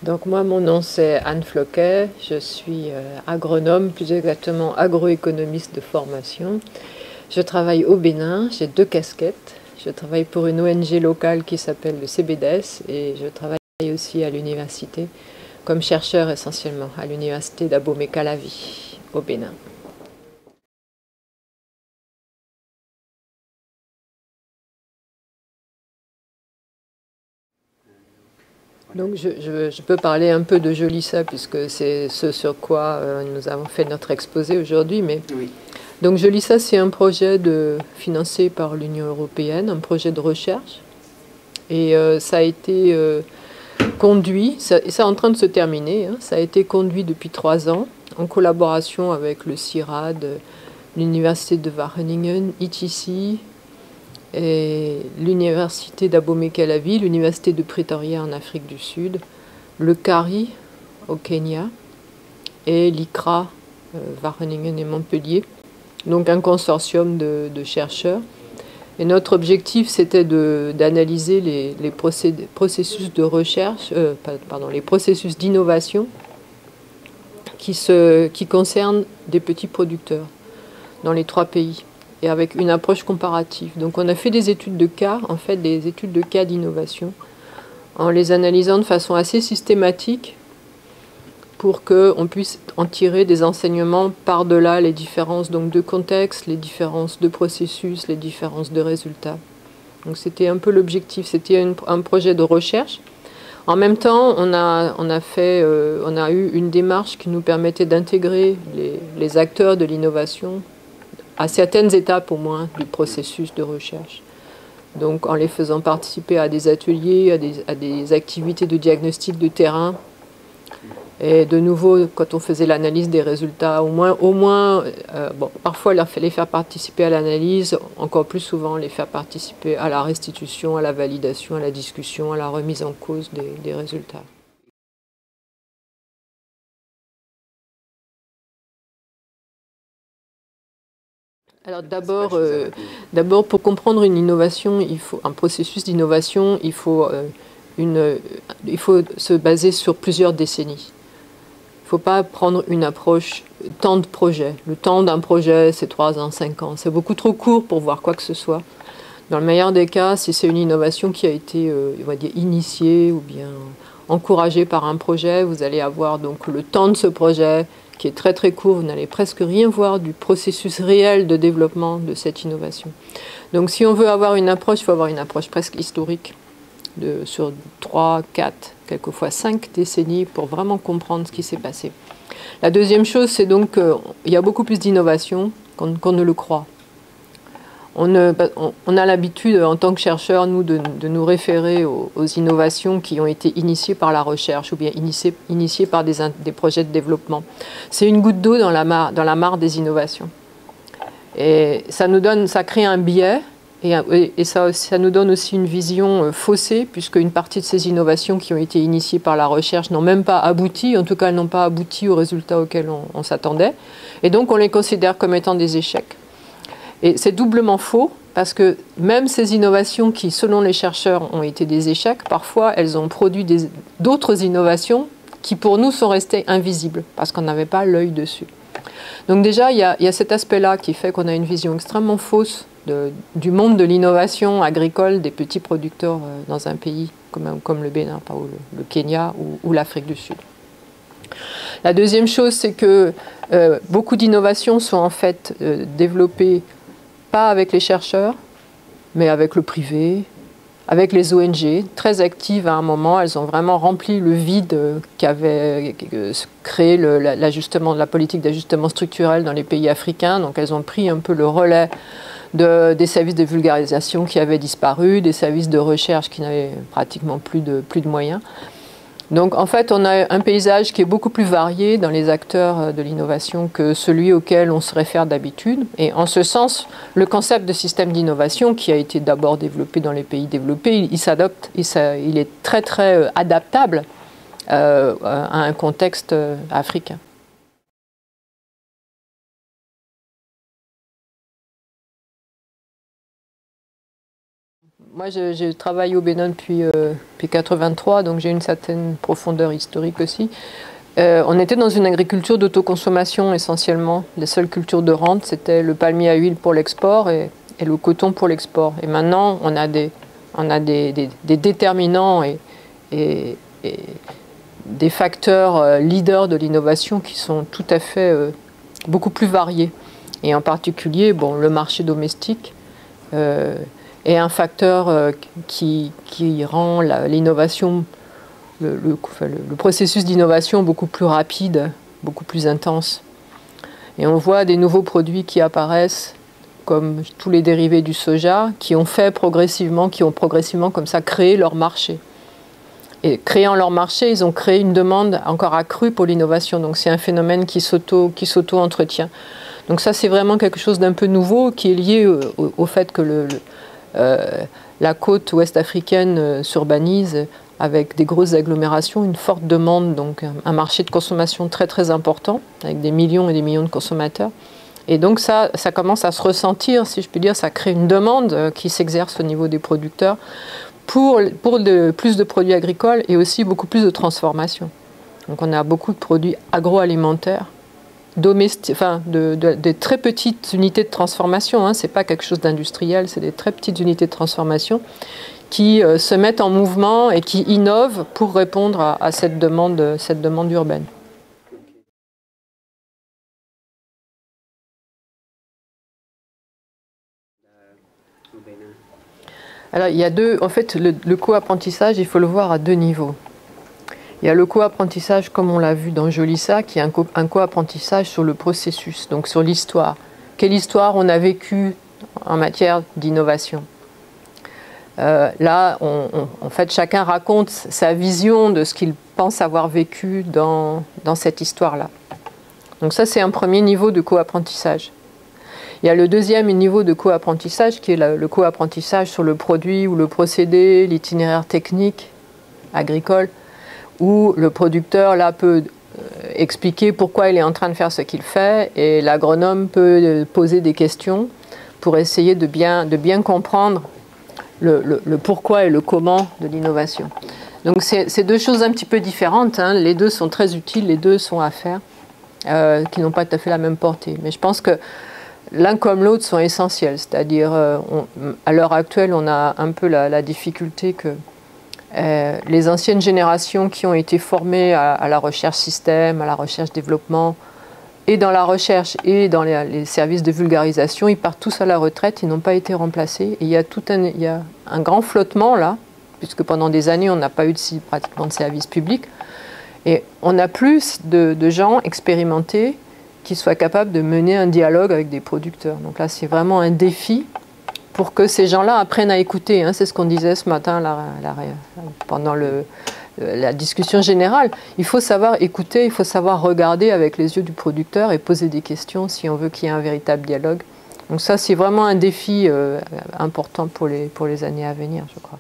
Donc moi, mon nom c'est Anne Floquet, je suis agronome, plus exactement agroéconomiste de formation. Je travaille au Bénin, j'ai 2 casquettes. Je travaille pour une ONG locale qui s'appelle le CBDS et je travaille aussi à l'université, comme chercheur essentiellement, à l'université d'Abomey-Calavi, au Bénin. Donc je peux parler un peu de Jolissa puisque c'est ce sur quoi nous avons fait notre exposé aujourd'hui. Mais Oui. donc Jolissa, c'est un projet financé par l'Union européenne, un projet de recherche. Et ça a été conduit, ça est en train de se terminer, hein, ça a été conduit depuis 3 ans en collaboration avec le CIRAD, l'Université de Wageningen, ITC, et l'Université d'Abomey-Calavi, l'Université de Pretoria en Afrique du Sud, le CARI au Kenya et l'ICRA, Wageningen et Montpellier. Donc un consortium de chercheurs. Et notre objectif, c'était d'analyser les processus de recherche, les processus d'innovation qui concernent des petits producteurs dans les 3 pays, et avec une approche comparative. Donc on a fait des études de cas, en fait des études de cas d'innovation, en les analysant de façon assez systématique pour qu'on puisse en tirer des enseignements par-delà les différences donc, de contexte, les différences de processus, les différences de résultats. Donc c'était un peu l'objectif, c'était un projet de recherche. En même temps, on a eu une démarche qui nous permettait d'intégrer les acteurs de l'innovation à certaines étapes au moins du processus de recherche. Donc en les faisant participer à des ateliers, à des activités de diagnostic de terrain. Et de nouveau, quand on faisait l'analyse des résultats, parfois les faire participer à l'analyse, encore plus souvent les faire participer à la restitution, à la validation, à la discussion, à la remise en cause des résultats. Alors d'abord, pour comprendre une innovation, un processus d'innovation, il faut se baser sur plusieurs décennies. Il ne faut pas prendre une approche temps de projet. Le temps d'un projet, c'est 3 ans, 5 ans. C'est beaucoup trop court pour voir quoi que ce soit. Dans le meilleur des cas, si c'est une innovation qui a été on va dire, initiée ou bien encouragée par un projet, vous allez avoir donc le temps de ce projet qui est très très court. Vous n'allez presque rien voir du processus réel de développement de cette innovation. Donc si on veut avoir une approche, il faut avoir une approche presque historique sur 3, 4, quelquefois 5 décennies pour vraiment comprendre ce qui s'est passé. La deuxième chose, c'est donc qu'il y a beaucoup plus d'innovation qu'on ne le croit. On a l'habitude, en tant que chercheurs, nous, de nous référer aux innovations qui ont été initiées par la recherche ou bien initiées par des projets de développement. C'est une goutte d'eau dans la mare des innovations. Et ça crée un biais. Et ça nous donne aussi une vision faussée, puisque une partie de ces innovations qui ont été initiées par la recherche n'ont même pas abouti, en tout cas elles n'ont pas abouti aux résultats auxquels on s'attendait. Et donc on les considère comme étant des échecs. Et c'est doublement faux, parce que même ces innovations qui, selon les chercheurs, ont été des échecs, parfois elles ont produit d'autres innovations qui pour nous sont restées invisibles, parce qu'on n'avait pas l'œil dessus. Donc déjà, il y a cet aspect-là qui fait qu'on a une vision extrêmement fausse du monde de l'innovation agricole des petits producteurs dans un pays comme le Bénin, le Kenya ou l'Afrique du Sud. La deuxième chose, c'est que beaucoup d'innovations sont en fait développées pas avec les chercheurs, mais avec le privé, avec les ONG, très actives à un moment. Elles ont vraiment rempli le vide qu'avait créé la politique d'ajustement structurel dans les pays africains. Donc elles ont pris un peu le relais des services de vulgarisation qui avaient disparu, des services de recherche qui n'avaient pratiquement plus de moyens. Donc en fait, on a un paysage qui est beaucoup plus varié dans les acteurs de l'innovation que celui auquel on se réfère d'habitude. Et en ce sens, le concept de système d'innovation, qui a été d'abord développé dans les pays développés, il est très très adaptable à un contexte africain. Moi, j'ai travaillé au Bénin depuis 83, donc j'ai une certaine profondeur historique aussi. On était dans une agriculture d'autoconsommation essentiellement. Les seules cultures de rente, c'était le palmier à huile pour l'export et le coton pour l'export. Et maintenant, on a des déterminants et des facteurs leaders de l'innovation qui sont tout à fait beaucoup plus variés. Et en particulier, bon, le marché domestique est un facteur qui rend l'innovation, le processus d'innovation beaucoup plus rapide, beaucoup plus intense. Et on voit des nouveaux produits qui apparaissent, comme tous les dérivés du soja, qui ont progressivement comme ça créé leur marché. Et créant leur marché, ils ont créé une demande encore accrue pour l'innovation. Donc c'est un phénomène qui s'auto-entretient. Donc ça, c'est vraiment quelque chose d'un peu nouveau qui est lié au fait que la côte ouest africaine s'urbanise avec des grosses agglomérations, une forte demande, donc un marché de consommation très très important, avec des millions et des millions de consommateurs. Et donc ça commence à se ressentir, si je puis dire, ça crée une demande qui s'exerce au niveau des producteurs pour plus de produits agricoles et aussi beaucoup plus de transformation. Donc on a beaucoup de produits agroalimentaires, des très petites unités de transformation, hein, ce n'est pas quelque chose d'industriel, c'est des très petites unités de transformation qui se mettent en mouvement et qui innovent pour répondre à cette demande urbaine. Alors, il y a en fait, le co-apprentissage, il faut le voir à deux niveaux. Il y a le co-apprentissage, comme on l'a vu dans Jolissa, qui est un co-apprentissage sur le processus, donc sur l'histoire. Quelle histoire on a vécue en matière d'innovation. Là, en fait, chacun raconte sa vision de ce qu'il pense avoir vécu dans cette histoire-là. Donc ça, c'est un premier niveau de co-apprentissage. Il y a le deuxième niveau de co-apprentissage qui est le co-apprentissage sur le produit ou le procédé, l'itinéraire technique agricole, où le producteur là, peut expliquer pourquoi il est en train de faire ce qu'il fait et l'agronome peut poser des questions pour essayer de bien comprendre le pourquoi et le comment de l'innovation. Donc c'est deux choses un petit peu différentes, hein. Les deux sont très utiles, les deux sont à faire, qui n'ont pas tout à fait la même portée. Mais je pense que l'un comme l'autre sont essentiels, c'est-à-dire à l'heure actuelle on a un peu la difficulté que les anciennes générations qui ont été formées à la recherche système, à la recherche développement, et dans la recherche et dans les services de vulgarisation, ils partent tous à la retraite, ils n'ont pas été remplacés. Et il y a un grand flottement là, puisque pendant des années on n'a pas eu pratiquement de service public. Et on a plus de gens expérimentés qui soient capables de mener un dialogue avec des producteurs. Donc là, c'est vraiment un défi pour que ces gens-là apprennent à écouter. Hein. C'est ce qu'on disait ce matin pendant la discussion générale. Il faut savoir écouter, il faut savoir regarder avec les yeux du producteur et poser des questions si on veut qu'il y ait un véritable dialogue. Donc ça, c'est vraiment un défi important pour les années à venir, je crois.